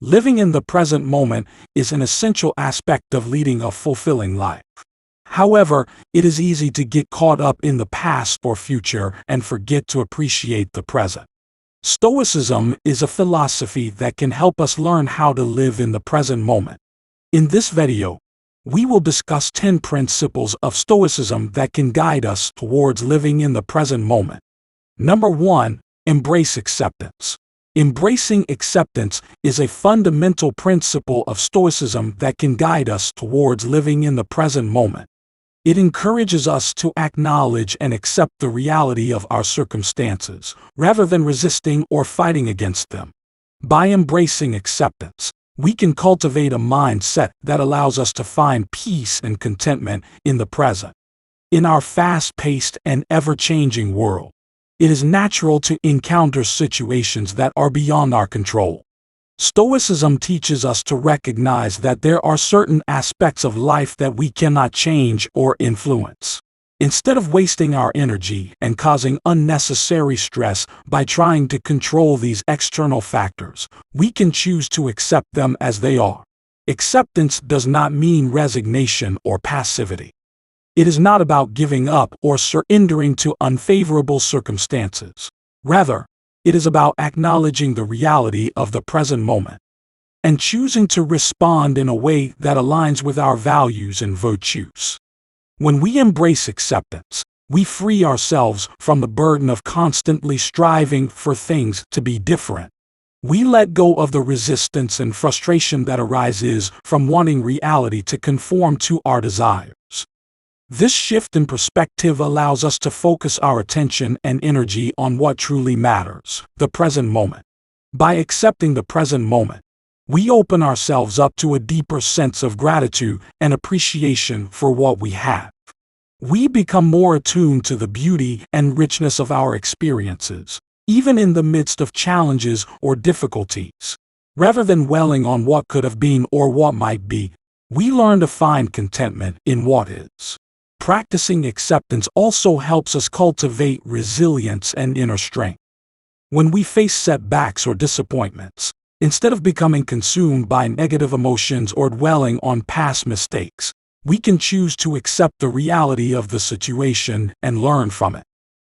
Living in the present moment is an essential aspect of leading a fulfilling life. However, it is easy to get caught up in the past or future and forget to appreciate the present. Stoicism is a philosophy that can help us learn how to live in the present moment. In this video, we will discuss 10 principles of Stoicism that can guide us towards living in the present moment. Number 1. Embrace acceptance. Embracing acceptance is a fundamental principle of Stoicism that can guide us towards living in the present moment. It encourages us to acknowledge and accept the reality of our circumstances, rather than resisting or fighting against them. By embracing acceptance, we can cultivate a mindset that allows us to find peace and contentment in the present. In our fast-paced and ever-changing world, it is natural to encounter situations that are beyond our control. Stoicism teaches us to recognize that there are certain aspects of life that we cannot change or influence. Instead of wasting our energy and causing unnecessary stress by trying to control these external factors, we can choose to accept them as they are. Acceptance does not mean resignation or passivity. It is not about giving up or surrendering to unfavorable circumstances. Rather, it is about acknowledging the reality of the present moment and choosing to respond in a way that aligns with our values and virtues. When we embrace acceptance, we free ourselves from the burden of constantly striving for things to be different. We let go of the resistance and frustration that arises from wanting reality to conform to our desires. This shift in perspective allows us to focus our attention and energy on what truly matters, the present moment. By accepting the present moment, we open ourselves up to a deeper sense of gratitude and appreciation for what we have. We become more attuned to the beauty and richness of our experiences, even in the midst of challenges or difficulties. Rather than dwelling on what could have been or what might be, we learn to find contentment in what is. Practicing acceptance also helps us cultivate resilience and inner strength. When we face setbacks or disappointments, instead of becoming consumed by negative emotions or dwelling on past mistakes, we can choose to accept the reality of the situation and learn from it.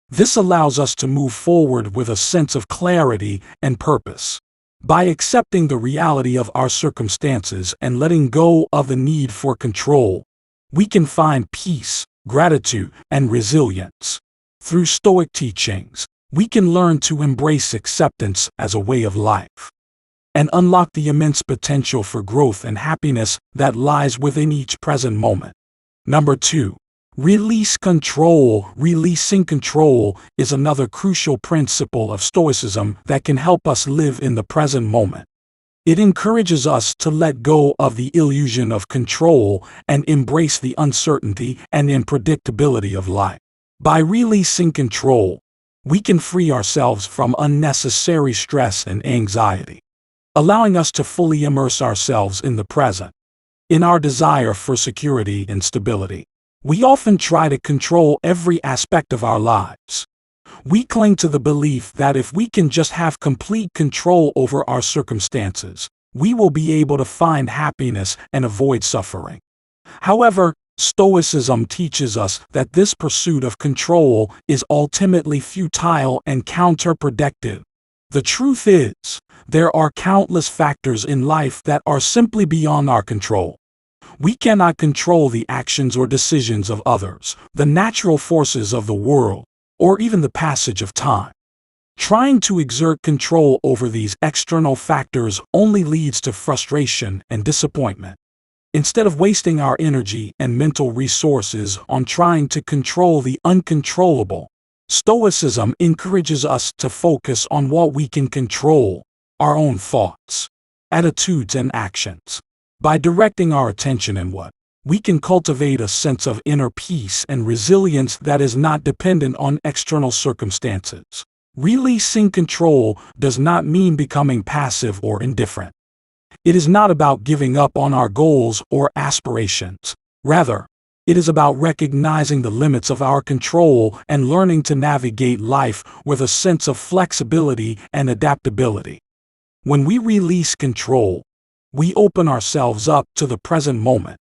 This allows us to move forward with a sense of clarity and purpose. By accepting the reality of our circumstances and letting go of the need for control, we can find peace, gratitude, and resilience. Through Stoic teachings, we can learn to embrace acceptance as a way of life and unlock the immense potential for growth and happiness that lies within each present moment. Number 2. Release control. Releasing control is another crucial principle of Stoicism that can help us live in the present moment. It encourages us to let go of the illusion of control and embrace the uncertainty and unpredictability of life. By releasing control, we can free ourselves from unnecessary stress and anxiety, allowing us to fully immerse ourselves in the present. In our desire for security and stability, we often try to control every aspect of our lives. We cling to the belief that if we can just have complete control over our circumstances, we will be able to find happiness and avoid suffering. However, Stoicism teaches us that this pursuit of control is ultimately futile and counterproductive. The truth is, there are countless factors in life that are simply beyond our control. We cannot control the actions or decisions of others, the natural forces of the world, or even the passage of time. Trying to exert control over these external factors only leads to frustration and disappointment. Instead of wasting our energy and mental resources on trying to control the uncontrollable, Stoicism encourages us to focus on what we can control, our own thoughts, attitudes, and actions. By directing our attention inward, we can cultivate a sense of inner peace and resilience that is not dependent on external circumstances. Releasing control does not mean becoming passive or indifferent. It is not about giving up on our goals or aspirations. Rather, it is about recognizing the limits of our control and learning to navigate life with a sense of flexibility and adaptability. When we release control, we open ourselves up to the present moment.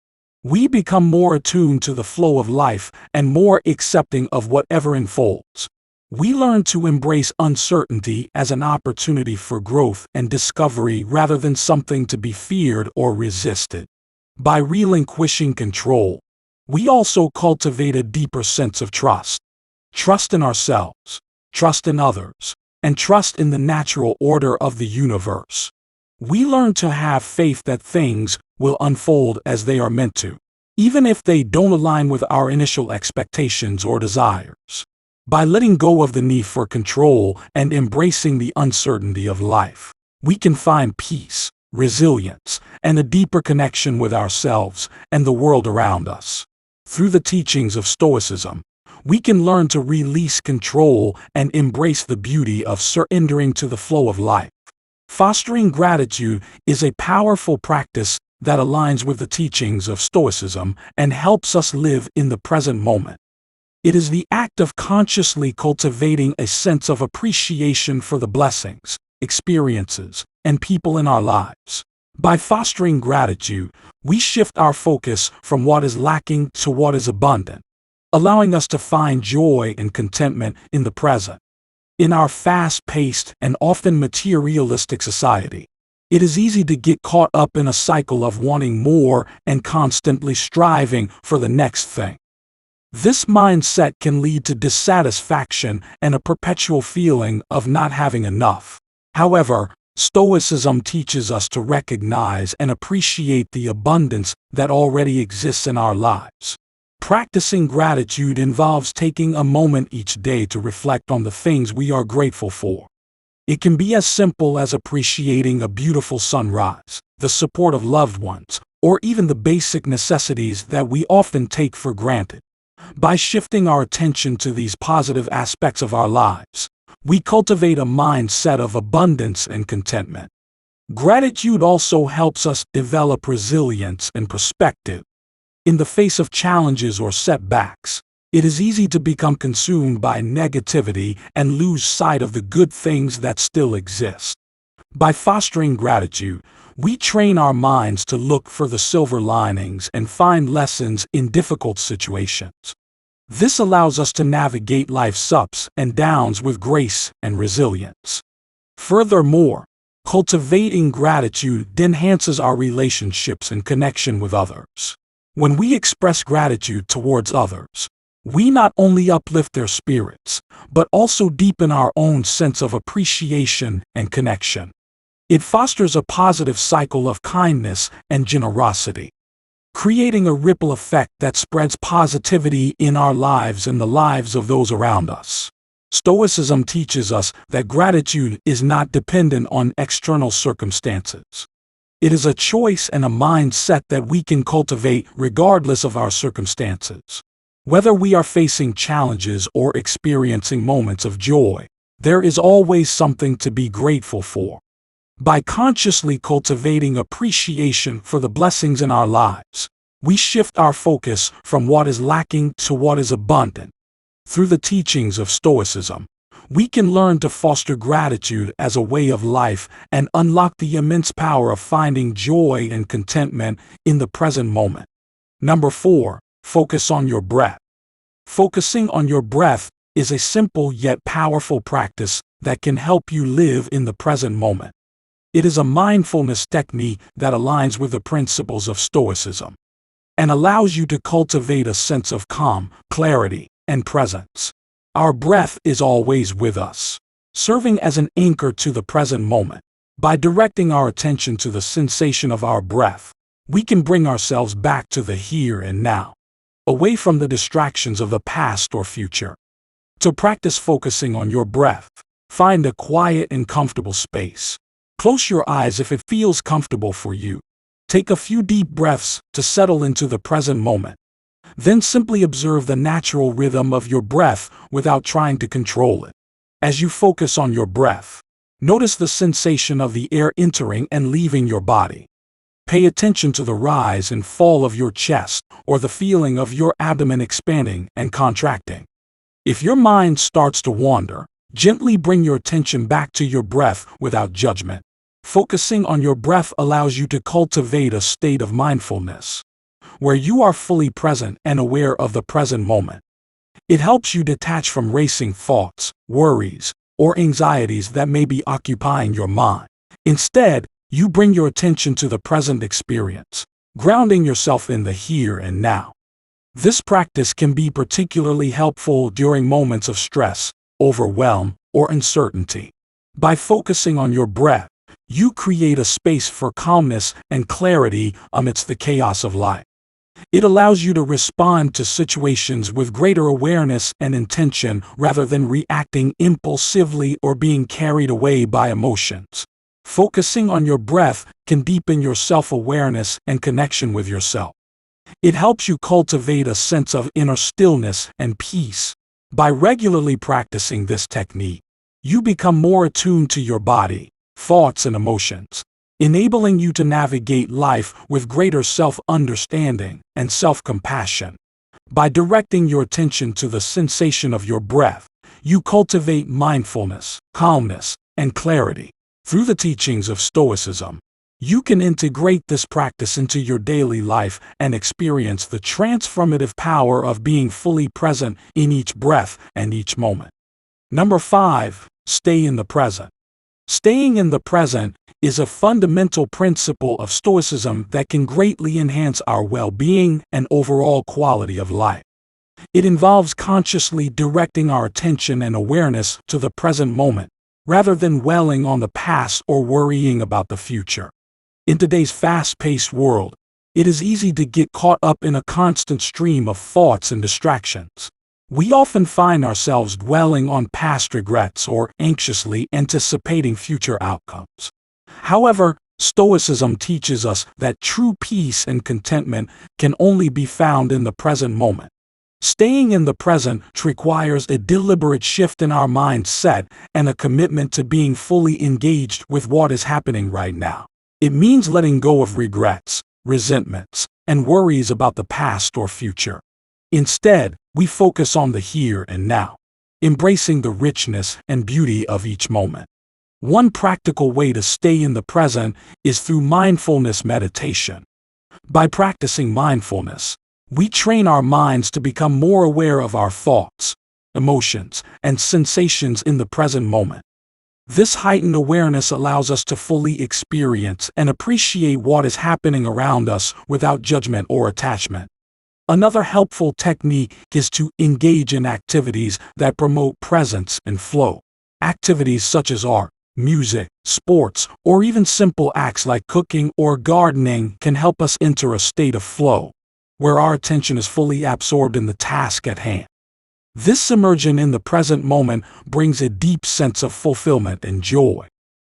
We become more attuned to the flow of life and more accepting of whatever unfolds. We learn to embrace uncertainty as an opportunity for growth and discovery rather than something to be feared or resisted. By relinquishing control, we also cultivate a deeper sense of trust. Trust in ourselves, trust in others, and trust in the natural order of the universe. We learn to have faith that things will unfold as they are meant to, even if they don't align with our initial expectations or desires. By letting go of the need for control and embracing the uncertainty of life, we can find peace, resilience, and a deeper connection with ourselves and the world around us. Through the teachings of Stoicism, we can learn to release control and embrace the beauty of surrendering to the flow of life. Fostering gratitude is a powerful practice that aligns with the teachings of Stoicism and helps us live in the present moment. It is the act of consciously cultivating a sense of appreciation for the blessings, experiences, and people in our lives. By fostering gratitude, we shift our focus from what is lacking to what is abundant, allowing us to find joy and contentment in the present. In our fast-paced and often materialistic society, it is easy to get caught up in a cycle of wanting more and constantly striving for the next thing. This mindset can lead to dissatisfaction and a perpetual feeling of not having enough. However, Stoicism teaches us to recognize and appreciate the abundance that already exists in our lives. Practicing gratitude involves taking a moment each day to reflect on the things we are grateful for. It can be as simple as appreciating a beautiful sunrise, the support of loved ones, or even the basic necessities that we often take for granted. By shifting our attention to these positive aspects of our lives, we cultivate a mindset of abundance and contentment. Gratitude also helps us develop resilience and perspective. In the face of challenges or setbacks, it is easy to become consumed by negativity and lose sight of the good things that still exist. By fostering gratitude, we train our minds to look for the silver linings and find lessons in difficult situations. This allows us to navigate life's ups and downs with grace and resilience. Furthermore, cultivating gratitude enhances our relationships and connection with others. When we express gratitude towards others, we not only uplift their spirits, but also deepen our own sense of appreciation and connection. It fosters a positive cycle of kindness and generosity, creating a ripple effect that spreads positivity in our lives and the lives of those around us. Stoicism teaches us that gratitude is not dependent on external circumstances. It is a choice and a mindset that we can cultivate regardless of our circumstances. Whether we are facing challenges or experiencing moments of joy, there is always something to be grateful for. By consciously cultivating appreciation for the blessings in our lives, we shift our focus from what is lacking to what is abundant. Through the teachings of Stoicism, we can learn to foster gratitude as a way of life and unlock the immense power of finding joy and contentment in the present moment. Number 4, focus on your breath. Focusing on your breath is a simple yet powerful practice that can help you live in the present moment. It is a mindfulness technique that aligns with the principles of Stoicism and allows you to cultivate a sense of calm, clarity, and presence. Our breath is always with us, serving as an anchor to the present moment. By directing our attention to the sensation of our breath, we can bring ourselves back to the here and now, away from the distractions of the past or future. To practice focusing on your breath, find a quiet and comfortable space. Close your eyes if it feels comfortable for you. Take a few deep breaths to settle into the present moment. Then simply observe the natural rhythm of your breath without trying to control it. As you focus on your breath, notice the sensation of the air entering and leaving your body. Pay attention to the rise and fall of your chest or the feeling of your abdomen expanding and contracting. If your mind starts to wander, gently bring your attention back to your breath without judgment. Focusing on your breath allows you to cultivate a state of mindfulness, where you are fully present and aware of the present moment. It helps you detach from racing thoughts, worries, or anxieties that may be occupying your mind. Instead, you bring your attention to the present experience, grounding yourself in the here and now. This practice can be particularly helpful during moments of stress, overwhelm, or uncertainty. By focusing on your breath, you create a space for calmness and clarity amidst the chaos of life. It allows you to respond to situations with greater awareness and intention rather than reacting impulsively or being carried away by emotions. Focusing on your breath can deepen your self-awareness and connection with yourself. It helps you cultivate a sense of inner stillness and peace. By regularly practicing this technique, you become more attuned to your body, thoughts, and emotions, enabling you to navigate life with greater self-understanding and self-compassion. By directing your attention to the sensation of your breath, you cultivate mindfulness, calmness, and clarity. Through the teachings of Stoicism, you can integrate this practice into your daily life and experience the transformative power of being fully present in each breath and each moment. Number 5. Stay in the present. Staying in the present is a fundamental principle of Stoicism that can greatly enhance our well-being and overall quality of life. It involves consciously directing our attention and awareness to the present moment, rather than dwelling on the past or worrying about the future. In today's fast-paced world, it is easy to get caught up in a constant stream of thoughts and distractions. We often find ourselves dwelling on past regrets or anxiously anticipating future outcomes. However, Stoicism teaches us that true peace and contentment can only be found in the present moment. Staying in the present requires a deliberate shift in our mindset and a commitment to being fully engaged with what is happening right now. It means letting go of regrets, resentments, and worries about the past or future. Instead, we focus on the here and now, embracing the richness and beauty of each moment. One practical way to stay in the present is through mindfulness meditation. By practicing mindfulness, we train our minds to become more aware of our thoughts, emotions, and sensations in the present moment. This heightened awareness allows us to fully experience and appreciate what is happening around us without judgment or attachment. Another helpful technique is to engage in activities that promote presence and flow. Activities such as art, music, sports, or even simple acts like cooking or gardening can help us enter a state of flow, where our attention is fully absorbed in the task at hand. This immersion in the present moment brings a deep sense of fulfillment and joy.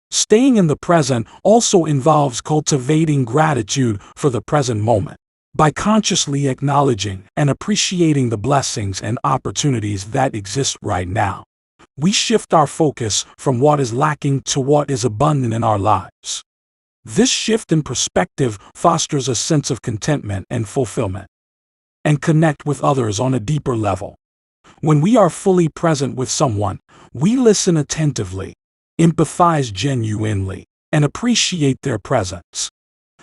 Staying in the present also involves cultivating gratitude for the present moment. By consciously acknowledging and appreciating the blessings and opportunities that exist right now, we shift our focus from what is lacking to what is abundant in our lives. This shift in perspective fosters a sense of contentment and fulfillment, and connect with others on a deeper level. When we are fully present with someone, we listen attentively, empathize genuinely, and appreciate their presence.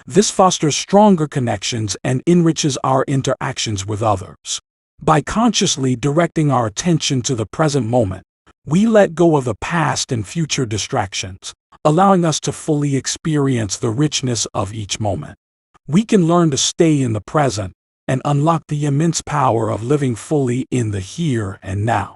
This fosters stronger connections and enriches our interactions with others. By consciously directing our attention to the present moment, we let go of the past and future distractions, allowing us to fully experience the richness of each moment. We can learn to stay in the present and unlock the immense power of living fully in the here and now.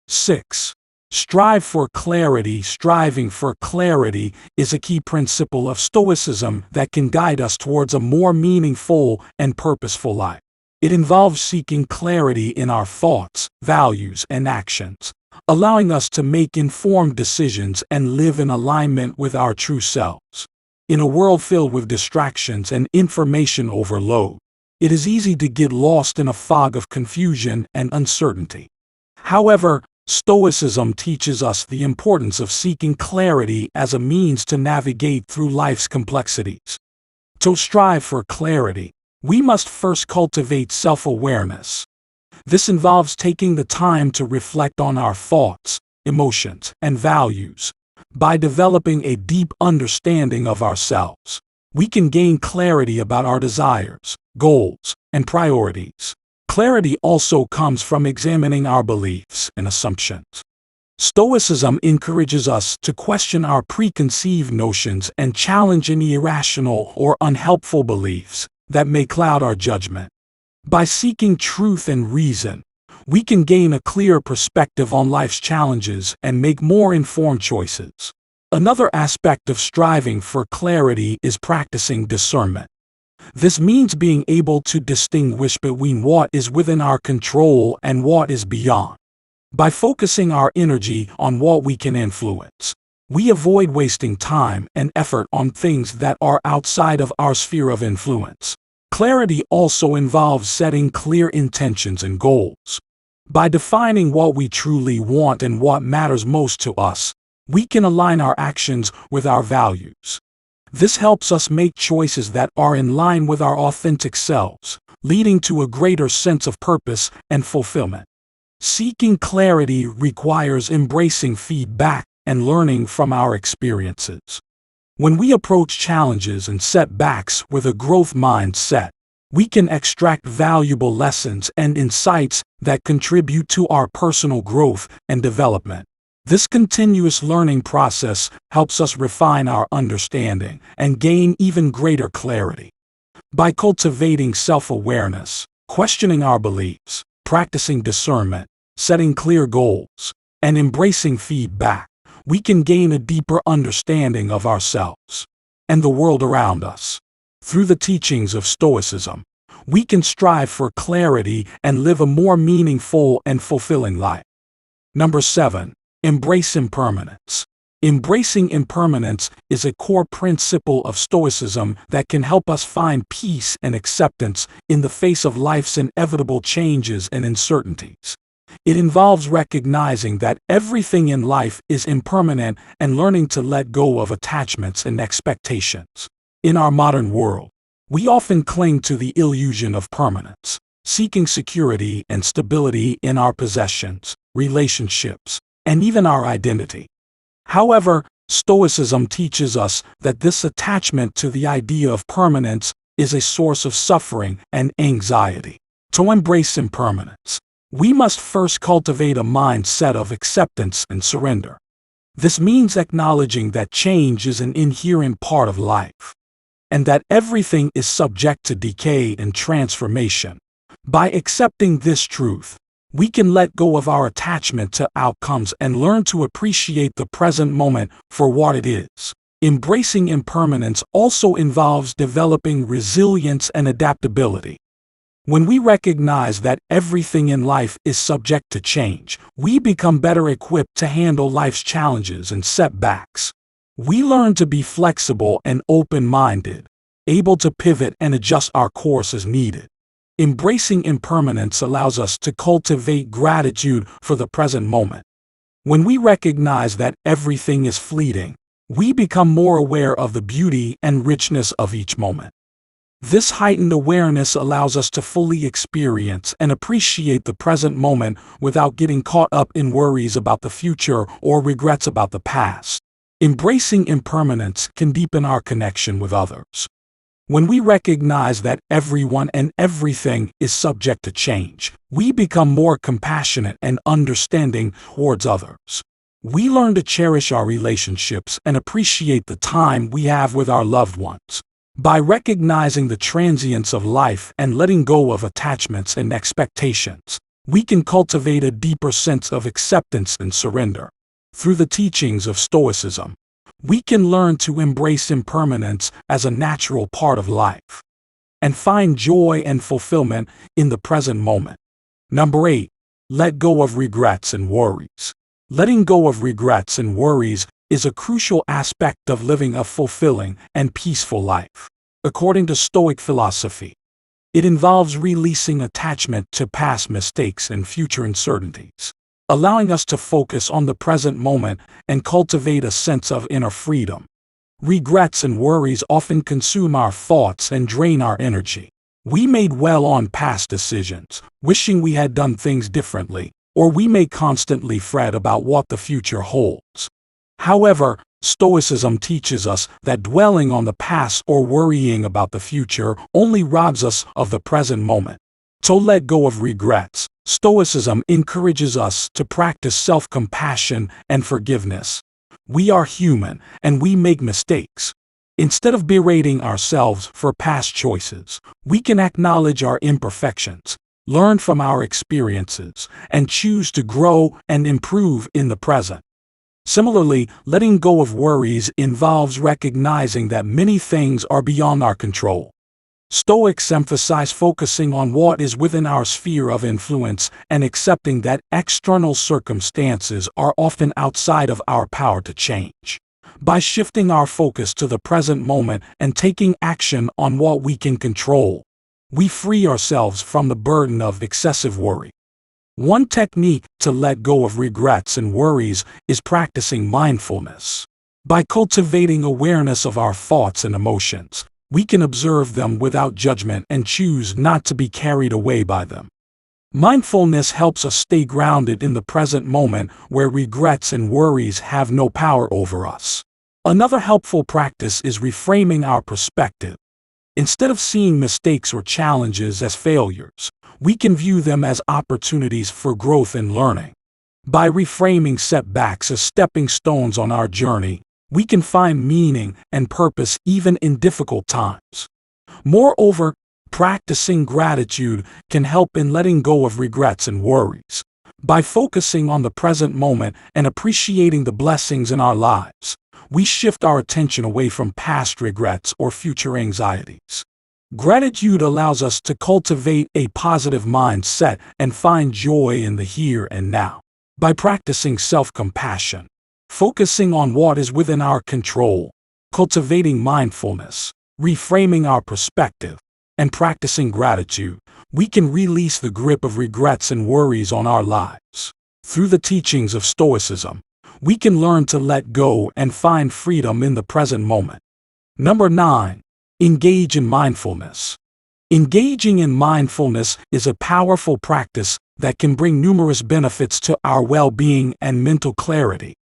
6. Strive for clarity. Striving for clarity is a key principle of Stoicism that can guide us towards a more meaningful and purposeful life. It involves seeking clarity in our thoughts, values, and actions, allowing us to make informed decisions and live in alignment with our true selves. In a world filled with distractions and information overload, it is easy to get lost in a fog of confusion and uncertainty. However, Stoicism teaches us the importance of seeking clarity as a means to navigate through life's complexities. To strive for clarity, we must first cultivate self-awareness. This involves taking the time to reflect on our thoughts, emotions, and values. By developing a deep understanding of ourselves, we can gain clarity about our desires, goals, and priorities. Clarity also comes from examining our beliefs and assumptions. Stoicism encourages us to question our preconceived notions and challenge any irrational or unhelpful beliefs that may cloud our judgment. By seeking truth and reason, we can gain a clear perspective on life's challenges and make more informed choices. Another aspect of striving for clarity is practicing discernment. This means being able to distinguish between what is within our control and what is beyond. By focusing our energy on what we can influence, we avoid wasting time and effort on things that are outside of our sphere of influence. Clarity also involves setting clear intentions and goals. By defining what we truly want and what matters most to us, we can align our actions with our values. This helps us make choices that are in line with our authentic selves, leading to a greater sense of purpose and fulfillment. Seeking clarity requires embracing feedback and learning from our experiences. When we approach challenges and setbacks with a growth mindset, we can extract valuable lessons and insights that contribute to our personal growth and development. This continuous learning process helps us refine our understanding and gain even greater clarity. By cultivating self-awareness, questioning our beliefs, practicing discernment, setting clear goals, and embracing feedback, we can gain a deeper understanding of ourselves and the world around us. Through the teachings of Stoicism, we can strive for clarity and live a more meaningful and fulfilling life. Number 7. Embrace impermanence. Embracing impermanence is a core principle of Stoicism that can help us find peace and acceptance in the face of life's inevitable changes and uncertainties. It involves recognizing that everything in life is impermanent and learning to let go of attachments and expectations. In our modern world, we often cling to the illusion of permanence, seeking security and stability in our possessions, relationships, and even our identity. However, Stoicism teaches us that this attachment to the idea of permanence is a source of suffering and anxiety. To embrace impermanence, we must first cultivate a mindset of acceptance and surrender. This means acknowledging that change is an inherent part of life, and that everything is subject to decay and transformation. By accepting this truth, we can let go of our attachment to outcomes and learn to appreciate the present moment for what it is. Embracing impermanence also involves developing resilience and adaptability. When we recognize that everything in life is subject to change, we become better equipped to handle life's challenges and setbacks. We learn to be flexible and open-minded, able to pivot and adjust our course as needed. Embracing impermanence allows us to cultivate gratitude for the present moment. When we recognize that everything is fleeting, we become more aware of the beauty and richness of each moment. This heightened awareness allows us to fully experience and appreciate the present moment without getting caught up in worries about the future or regrets about the past. Embracing impermanence can deepen our connection with others. When we recognize that everyone and everything is subject to change, we become more compassionate and understanding towards others. We learn to cherish our relationships and appreciate the time we have with our loved ones. By recognizing the transience of life and letting go of attachments and expectations, we can cultivate a deeper sense of acceptance and surrender. Through the teachings of Stoicism, we can learn to embrace impermanence as a natural part of life and find joy and fulfillment in the present moment. Number 8. Let go of regrets and worries. Letting go of regrets and worries is a crucial aspect of living a fulfilling and peaceful life. According to Stoic philosophy, it involves releasing attachment to past mistakes and future uncertainties, allowing us to focus on the present moment and cultivate a sense of inner freedom. Regrets and worries often consume our thoughts and drain our energy. We may dwell on past decisions, wishing we had done things differently, or we may constantly fret about what the future holds. However, Stoicism teaches us that dwelling on the past or worrying about the future only robs us of the present moment. To let go of regrets, Stoicism encourages us to practice self-compassion and forgiveness. We are human, and we make mistakes. Instead of berating ourselves for past choices, we can acknowledge our imperfections, learn from our experiences, and choose to grow and improve in the present. Similarly, letting go of worries involves recognizing that many things are beyond our control. Stoics emphasize focusing on what is within our sphere of influence and accepting that external circumstances are often outside of our power to change. By shifting our focus to the present moment and taking action on what we can control, we free ourselves from the burden of excessive worry. One technique to let go of regrets and worries is practicing mindfulness. By cultivating awareness of our thoughts and emotions, we can observe them without judgment and choose not to be carried away by them. Mindfulness helps us stay grounded in the present moment where regrets and worries have no power over us. Another helpful practice is reframing our perspective. Instead of seeing mistakes or challenges as failures, we can view them as opportunities for growth and learning. By reframing setbacks as stepping stones on our journey, we can find meaning and purpose even in difficult times. Moreover, practicing gratitude can help in letting go of regrets and worries. By focusing on the present moment and appreciating the blessings in our lives, we shift our attention away from past regrets or future anxieties. Gratitude allows us to cultivate a positive mindset and find joy in the here and now. By practicing self-compassion, focusing on what is within our control, cultivating mindfulness, reframing our perspective, and practicing gratitude, we can release the grip of regrets and worries on our lives. Through the teachings of Stoicism, we can learn to let go and find freedom in the present moment. Number 9. Engage in mindfulness. Engaging in mindfulness is a powerful practice that can bring numerous benefits to our well-being and mental clarity.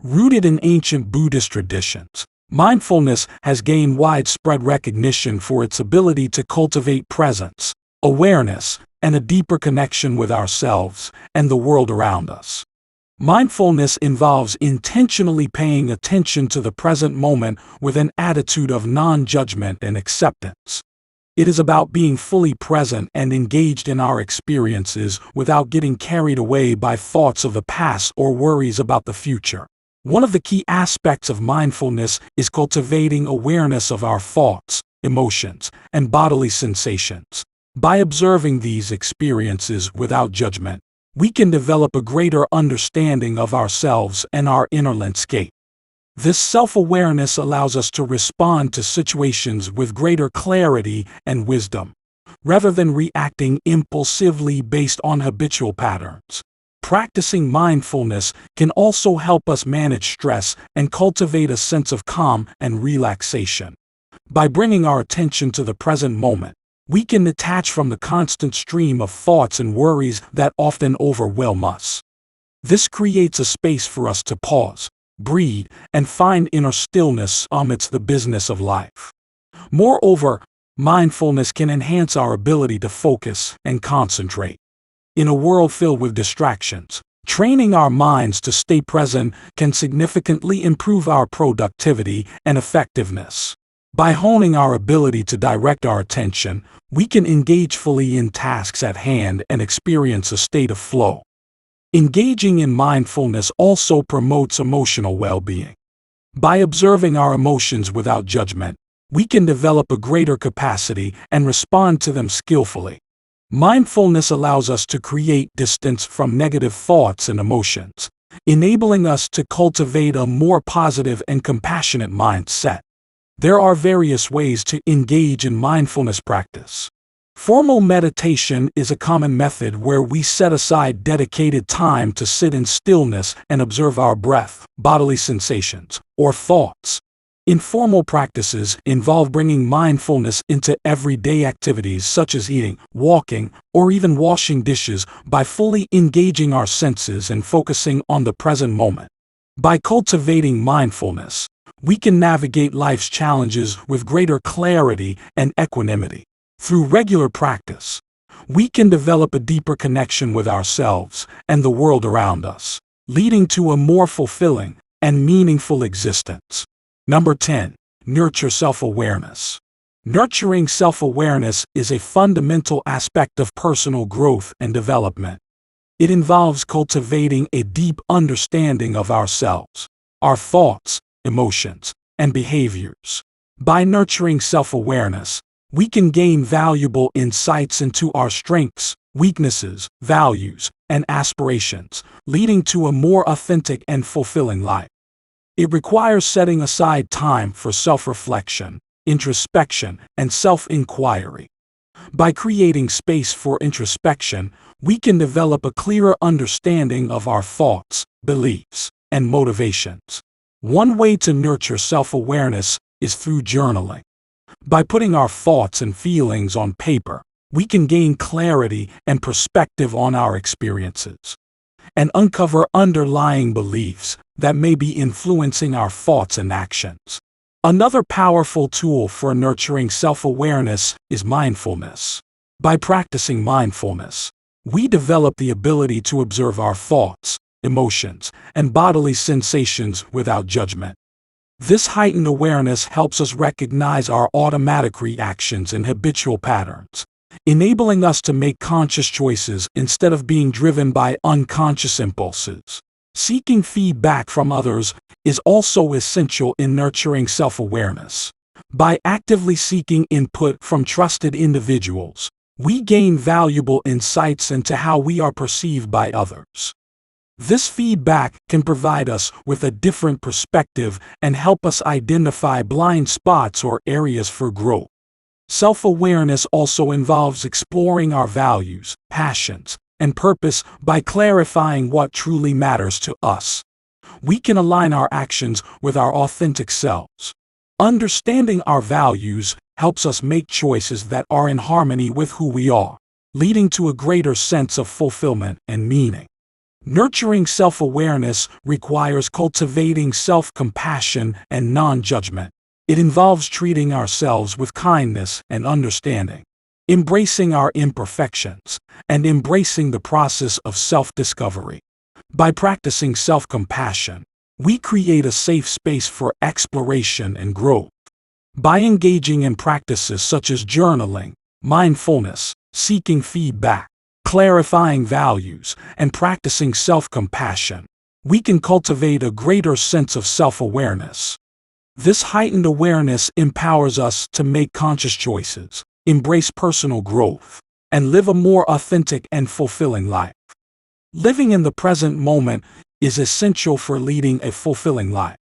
Rooted in ancient Buddhist traditions, mindfulness has gained widespread recognition for its ability to cultivate presence, awareness, and a deeper connection with ourselves and the world around us. Mindfulness involves intentionally paying attention to the present moment with an attitude of non-judgment and acceptance. It is about being fully present and engaged in our experiences without getting carried away by thoughts of the past or worries about the future. One of the key aspects of mindfulness is cultivating awareness of our thoughts, emotions, and bodily sensations. By observing these experiences without judgment, we can develop a greater understanding of ourselves and our inner landscape. This self-awareness allows us to respond to situations with greater clarity and wisdom, rather than reacting impulsively based on habitual patterns. Practicing mindfulness can also help us manage stress and cultivate a sense of calm and relaxation. By bringing our attention to the present moment, we can detach from the constant stream of thoughts and worries that often overwhelm us. This creates a space for us to pause, breathe, and find inner stillness amidst the business of life. Moreover, mindfulness can enhance our ability to focus and concentrate. In a world filled with distractions, training our minds to stay present can significantly improve our productivity and effectiveness. By honing our ability to direct our attention, we can engage fully in tasks at hand and experience a state of flow. Engaging in mindfulness also promotes emotional well-being. By observing our emotions without judgment, we can develop a greater capacity and respond to them skillfully. Mindfulness allows us to create distance from negative thoughts and emotions, enabling us to cultivate a more positive and compassionate mindset. There are various ways to engage in mindfulness practice. Formal meditation is a common method where we set aside dedicated time to sit in stillness and observe our breath, bodily sensations, or thoughts. Informal practices involve bringing mindfulness into everyday activities such as eating, walking, or even washing dishes by fully engaging our senses and focusing on the present moment. By cultivating mindfulness, we can navigate life's challenges with greater clarity and equanimity. Through regular practice, we can develop a deeper connection with ourselves and the world around us, leading to a more fulfilling and meaningful existence. Number 10. Nurture self-awareness. Nurturing self-awareness is a fundamental aspect of personal growth and development. It involves cultivating a deep understanding of ourselves, our thoughts, emotions, and behaviors. By nurturing self-awareness, we can gain valuable insights into our strengths, weaknesses, values, and aspirations, leading to a more authentic and fulfilling life. It requires setting aside time for self-reflection, introspection, and self-inquiry. By creating space for introspection, we can develop a clearer understanding of our thoughts, beliefs, and motivations. One way to nurture self-awareness is through journaling. By putting our thoughts and feelings on paper, we can gain clarity and perspective on our experiences and uncover underlying beliefs that may be influencing our thoughts and actions. Another powerful tool for nurturing self-awareness is mindfulness. By practicing mindfulness, we develop the ability to observe our thoughts, emotions, and bodily sensations without judgment. This heightened awareness helps us recognize our automatic reactions and habitual patterns, enabling us to make conscious choices instead of being driven by unconscious impulses. Seeking feedback from others is also essential in nurturing self-awareness. By actively seeking input from trusted individuals, we gain valuable insights into how we are perceived by others. This feedback can provide us with a different perspective and help us identify blind spots or areas for growth. Self-awareness also involves exploring our values, passions, and purpose by clarifying what truly matters to us. We can align our actions with our authentic selves. Understanding our values helps us make choices that are in harmony with who we are, leading to a greater sense of fulfillment and meaning. Nurturing self-awareness requires cultivating self-compassion and non-judgment. It involves treating ourselves with kindness and understanding, embracing our imperfections, and embracing the process of self-discovery. By practicing self-compassion, we create a safe space for exploration and growth. By engaging in practices such as journaling, mindfulness, seeking feedback, clarifying values, and practicing self-compassion, we can cultivate a greater sense of self-awareness. This heightened awareness empowers us to make conscious choices, embrace personal growth, and live a more authentic and fulfilling life. Living in the present moment is essential for leading a fulfilling life.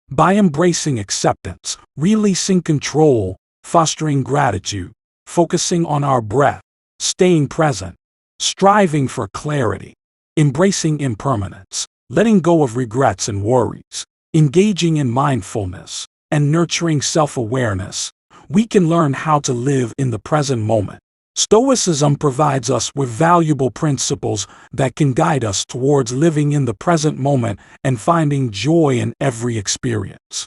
By embracing acceptance, releasing control, fostering gratitude, focusing on our breath, staying present, striving for clarity, embracing impermanence, letting go of regrets and worries, engaging in mindfulness, and nurturing self-awareness, we can learn how to live in the present moment. Stoicism provides us with valuable principles that can guide us towards living in the present moment and finding joy in every experience.